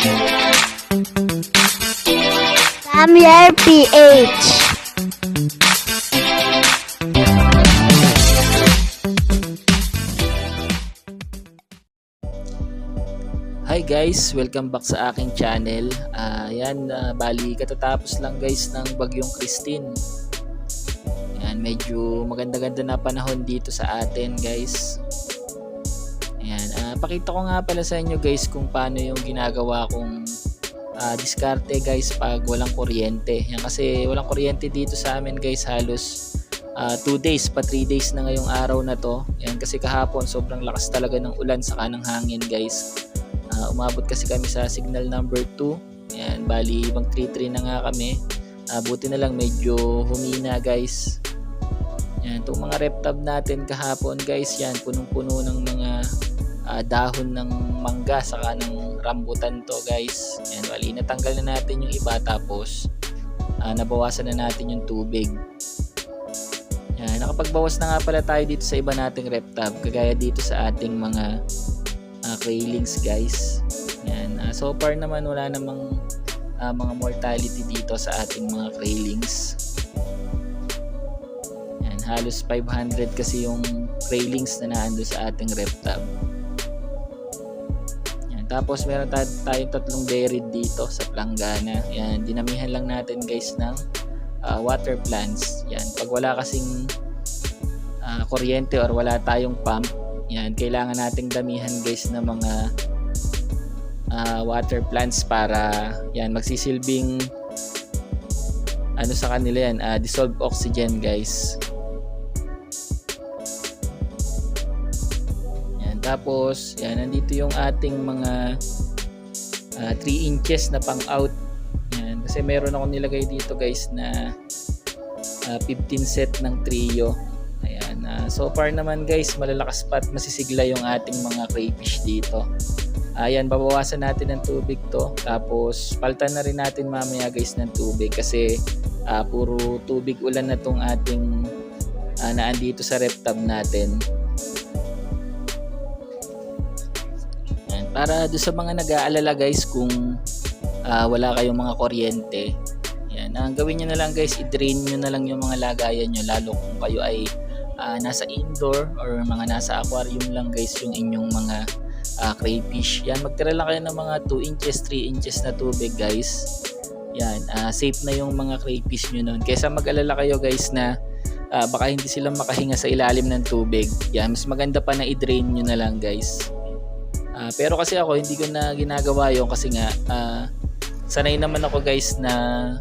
Samuel PH. Hi guys, welcome back sa aking channel. Bali katatapos lang guys ng bagyong Christine. Yan, medyo maganda-ganda na panahon dito sa atin guys. Pakita ko nga pala sa inyo guys kung paano yung ginagawa kong diskarte guys pag walang kuryente. Yan, kasi walang kuryente dito sa amin guys halos 2 days pa 3 days na ngayong araw na to. Yan, kasi kahapon sobrang lakas talaga ng ulan saka ng hangin guys. Umabot kasi kami sa signal number 2. Yan, bali ibang 3-3 na nga kami. Buti na lang medyo humina guys. Yan, itong mga rep tab natin kahapon guys, yan punong-puno ng mga dahon ng mangga saka ng rambutan to guys. Yan, bali natanggal na natin yung iba tapos nabawasan na natin yung tubig. Yan, nakapagbawas na nga pala tayo dito sa iba nating rep tab kagaya dito sa ating mga railings guys. Yan, so far naman wala namang mga mortality dito sa ating mga railings. Yan, halos 500 kasi yung railings na naando sa ating rep tab. Yan, tapos meron tayong tatlong buried dito sa planggana. Yan, dinamihan lang natin guys ng water plants. Yan, pag wala kasing kuryente or wala tayong pump, yan, kailangan nating damihan guys ng mga water plants para yan magsisilbing ano sa kanila yan, dissolved oxygen guys. Yan, tapos yan, nandito yung ating mga 3 inches na pang out. Yan, kasi meron ako nilagay dito guys na 15 set ng trio. So far naman guys, malalakas pa at masisigla yung ating mga crayfish dito. Ayan, babawasan natin ng tubig to. Tapos paltan na rin natin mamaya guys ng tubig kasi puro tubig ulan na tong ating naandito sa rep tab natin. Ayan, para doon sa mga nag-aalala guys kung wala kayong mga kuryente, yan, ang gawin nyo na lang guys, i-drain nyo na lang yung mga lagayan nyo, lalo kung kayo ay nasa indoor or mga nasa aquarium lang guys yung inyong mga crayfish. Yan, magtira lang kayo ng mga 2 inches 3 inches na tubig guys. Yan, safe na yung mga crayfish nyo nun kaysa mag-alala kayo guys na baka hindi sila makahinga sa ilalim ng tubig. Yan, mas maganda pa na i-drain nyo na lang guys. Pero kasi ako hindi ko na ginagawa yun kasi nga sanay naman ako guys na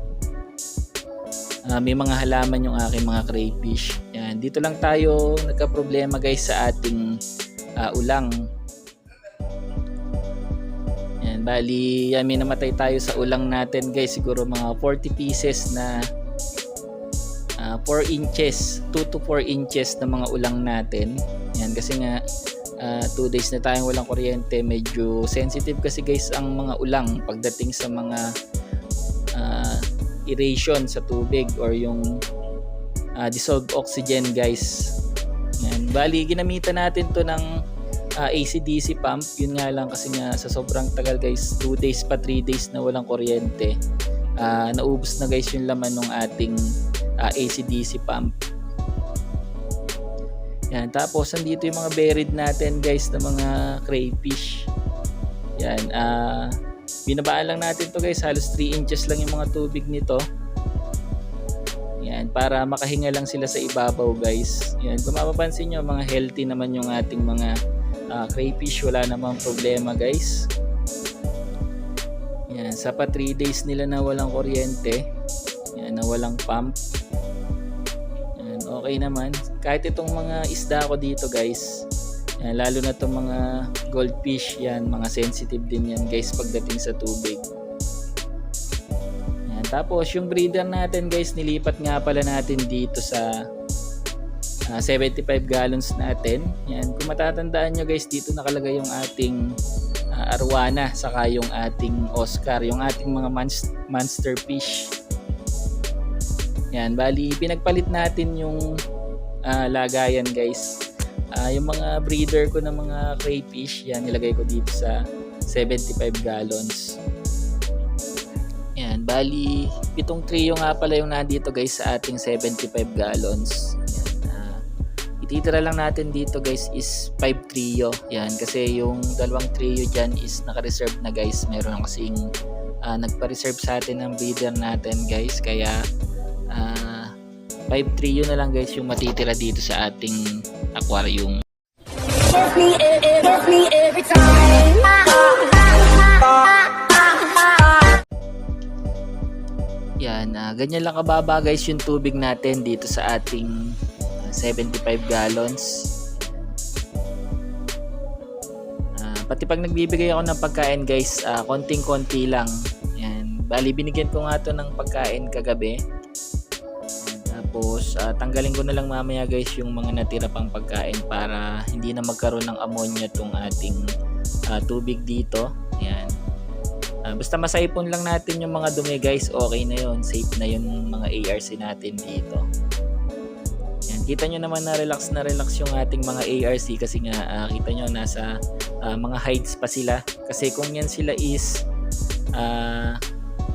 may mga halaman yung aking mga crayfish. Yan, dito lang tayo nagka-problema guys sa ating ulang. Yan, bali yan, may namatay tayo sa ulang natin guys, siguro mga 40 pieces na 4 inches, 2 to 4 inches na mga ulang natin. Yan, kasi nga 2 days na tayong walang kuryente, medyo sensitive kasi guys ang mga ulang pagdating sa mga aeration sa tubig or yung dissolved oxygen guys. Yan, bali ginamitan natin to ng AC/DC pump. Yun nga lang kasi nga sa sobrang tagal guys, 2 days pa 3 days na walang kuryente, naubos na guys yung laman ng ating AC/DC pump. Yan, tapos nandito yung mga buried natin guys na mga crayfish. Yan, binabaan lang natin to guys, halos 3 inches lang yung mga tubig nito. Yan, para makahinga lang sila sa ibabaw guys. Yan, kung mapapansin nyo, mga healthy naman yung ating mga crayfish, wala namang problema guys. Yan, sa pa 3 days nila na walang kuryente, yan, na walang pump. Yan, okay naman. Kahit itong mga isda ko dito guys, yan, lalo na itong mga goldfish, yan, mga sensitive din yan guys pagdating sa tubig. Yan, tapos yung breeder natin guys, nilipat nga pala natin dito sa 75 gallons natin. Yan, kung matatandaan nyo guys, dito nakalagay yung ating arwana saka yung ating Oscar, yung ating mga monster fish. Yan, bali pinagpalit natin yung lagayan guys. Yung mga breeder ko ng mga crayfish, yan, nilagay ko dito sa 75 gallons. Yan, bali 7 trio nga pala yung nandito guys sa ating 75 gallons. Yan, ititira lang natin dito guys is 5 trio. Yan, kasi yung 2 trio dyan is naka-reserve na guys. Meron kasing nagpa-reserve sa atin ng breeder natin guys. Kaya 5 trio na lang guys yung matitira dito sa ating aquarium. Every time. Yan, ganyan lang kababa guys yung tubig natin dito sa ating 75 gallons. Pati pag nagbibigay ako ng pagkain guys, konting-konti lang. Yan, bali binigyan ko nga to ng pagkain kagabi. Tapos tanggalin ko na lang mamaya guys yung mga natira pang pagkain para hindi na magkaroon ng ammonia tong ating tubig dito. Yan. Basta masaipon lang natin yung mga dumi guys, okay na yun. Safe na yun mga ARC natin dito. Yan, kita nyo naman na relax yung ating mga ARC kasi nga kita nyo nasa mga hides pa sila. Kasi kung yan sila is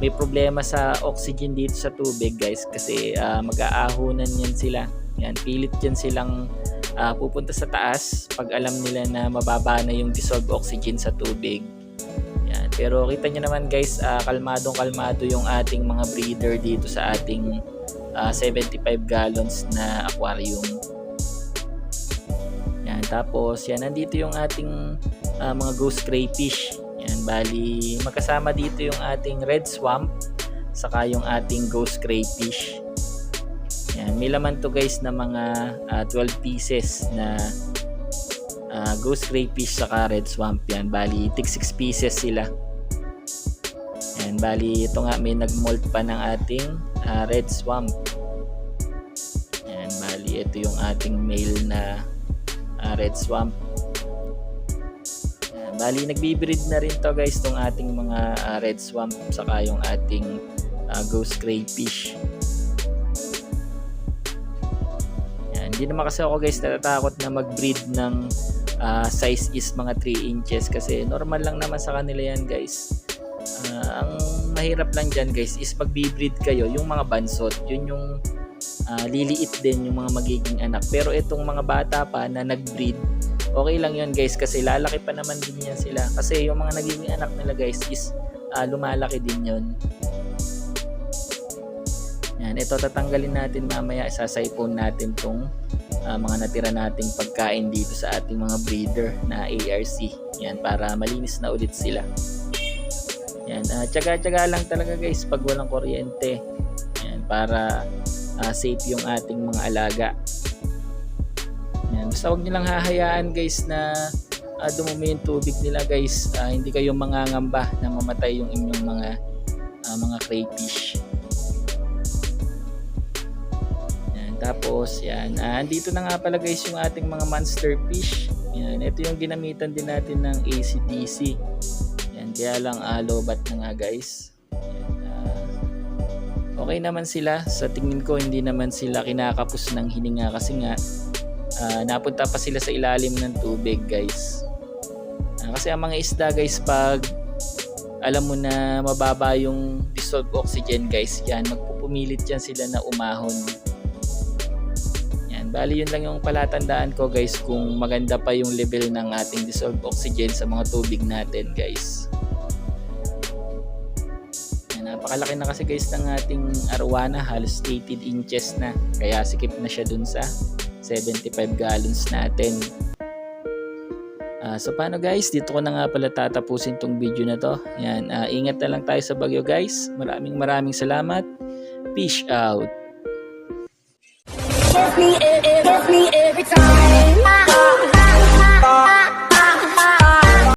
may problema sa oxygen dito sa tubig guys kasi mag-aahunan yan sila. Yan, pilit yan silang pupunta sa taas pag alam nila na mababa na yung dissolved oxygen sa tubig. Yan, pero kita nyo naman guys, kalmado yung ating mga breeder dito sa ating 75 gallons na aquarium. Yan, tapos yan, nandito yung ating mga ghost crayfish. Yan, bali magkasama dito yung ating red swamp saka yung ating ghost crayfish. Yan, may laman to guys na mga 12 pieces na ghost crayfish saka red swamp. Yan, bali tig 6 pieces sila. Yan, bali ito nga may nag-molt pa ng ating red swamp. Yan, bali ito yung ating male na red swamp. Bali nagbibreed na rin to guys tong ating mga red swamp saka yung ating ghost crayfish. Yan, hindi naman kasi ako guys natatakot na mag-breed ng size is mga 3 inches kasi normal lang naman sa kanila yan guys. Ang mahirap lang dyan guys is pag-breed kayo yung mga bansot, yun yung liliit din yung mga magiging anak. Pero itong mga bata pa na nag-breed, okay lang yun guys kasi lalaki pa naman din yan sila kasi yung mga nagiging anak nila guys is lumalaki din yun. Yan, ito tatanggalin natin mamaya, isasaipon natin tong mga natira nating pagkain dito sa ating mga breeder na ARC. Yan, para malinis na ulit sila. Yan, tsaga-tsaga lang talaga guys pag walang kuryente. Yan, para safe yung ating mga alaga. Yan, basta huwag nilang hahayaan guys na dumumi yung tubig nila guys. Hindi kayo mangangamba na mamatay yung inyong mga crayfish. Yan, tapos yan, andito na nga pala guys yung ating mga monster fish. Yan, ito yung ginamitan din natin ng ACDC. Yan, kaya lang lobat na nga guys. Okay naman sila, sa tingin ko hindi naman sila kinakapos ng hininga kasi nga napunta pa sila sa ilalim ng tubig guys. Kasi ang mga isda guys pag alam mo na mababa yung dissolved oxygen guys, yan magpupumilit yan sila na umahon. Yan, bali yun lang yung palatandaan ko guys kung maganda pa yung level ng ating dissolved oxygen sa mga tubig natin guys. Napakalaki na kasi guys ng ating arowana, halos 18 inches na, kaya sikip na siya dun sa 75 gallons natin. So paano guys, dito ko na nga pala tatapusin tong video na to. Yan, ingat na lang tayo sa bagyo guys. Maraming salamat. Peace out. Every time.